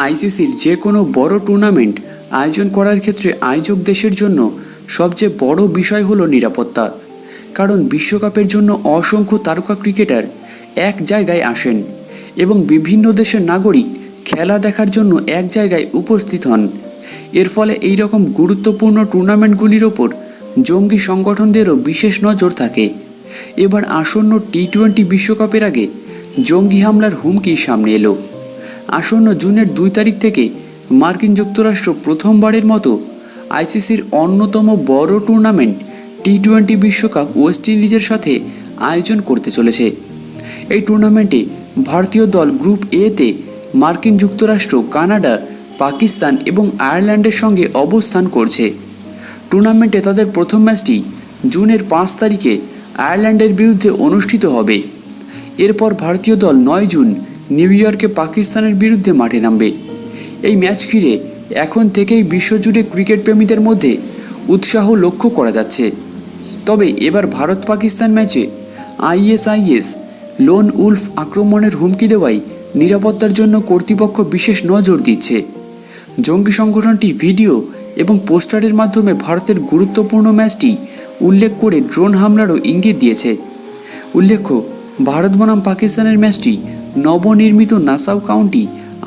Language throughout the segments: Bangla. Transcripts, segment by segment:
আইসিসির যে কোনো বড় টুর্নামেন্ট আয়োজন করার ক্ষেত্রে আয়োজক দেশের জন্য সবচেয়ে বড় বিষয় হলো নিরাপত্তা। কারণ বিশ্বকাপের জন্য অসংখ্য তারকা ক্রিকেটার এক জায়গায় আসেন এবং বিভিন্ন দেশের নাগরিক খেলা দেখার জন্য এক জায়গায় উপস্থিত হন। এর ফলে এই রকম গুরুত্বপূর্ণ টুর্নামেন্টগুলির ওপর জঙ্গি সংগঠনদেরও বিশেষ নজর থাকে। এবার আসন্ন টি-20 বিশ্বকাপের আগে জঙ্গি হামলার হুমকি সামনে এলো। আসন্ন জুনের 2 তারিখ থেকে মার্কিন যুক্তরাষ্ট্র প্রথমবারের মতো আইসিসির অন্যতম বড় টুর্নামেন্ট টি-20 বিশ্বকাপ ওয়েস্ট ইন্ডিজের সাথে আয়োজন করতে চলেছে। এই টুর্নামেন্টে ভারতীয় দল গ্রুপ এতে মার্কিন যুক্তরাষ্ট্র, কানাডা, পাকিস্তান এবং আয়ারল্যান্ডের সঙ্গে অবস্থান করছে। টুর্নামেন্টে তাদের প্রথম ম্যাচটি জুনের 5 তারিখে আয়ারল্যান্ডের বিরুদ্ধে অনুষ্ঠিত হবে। এরপর ভারতীয় দল 9 জুন নিউ ইয়র্কে পাকিস্তানের বিরুদ্ধে মাঠে নামবে। এই ম্যাচ ঘিরে এখন থেকেই বিশ্বজুড়ে ক্রিকেট প্রেমীদের মধ্যে উৎসাহ লক্ষ্য করা যাচ্ছে। তবে এবার ভারত পাকিস্তান ম্যাচে আইএসআইএস লোন উলফ আক্রমণের হুমকি দেওয়ায় নিরাপত্তার জন্য কর্তৃপক্ষ বিশেষ নজর দিচ্ছে। জঙ্গি সংগঠনটি ভিডিও এবং পোস্টারের মাধ্যমে ভারতের গুরুত্বপূর্ণ ম্যাচটি উল্লেখ করে ড্রোন হামলারও ইঙ্গিত দিয়েছে। উল্লেখ্য, ভারত বনাম পাকিস্তানের ম্যাচটি নবনির্মিত নাসাউ কাউন্টি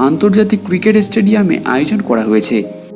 আন্তর্জাতিক ক্রিকেট স্টেডিয়ামে আয়োজন করা হয়েছে।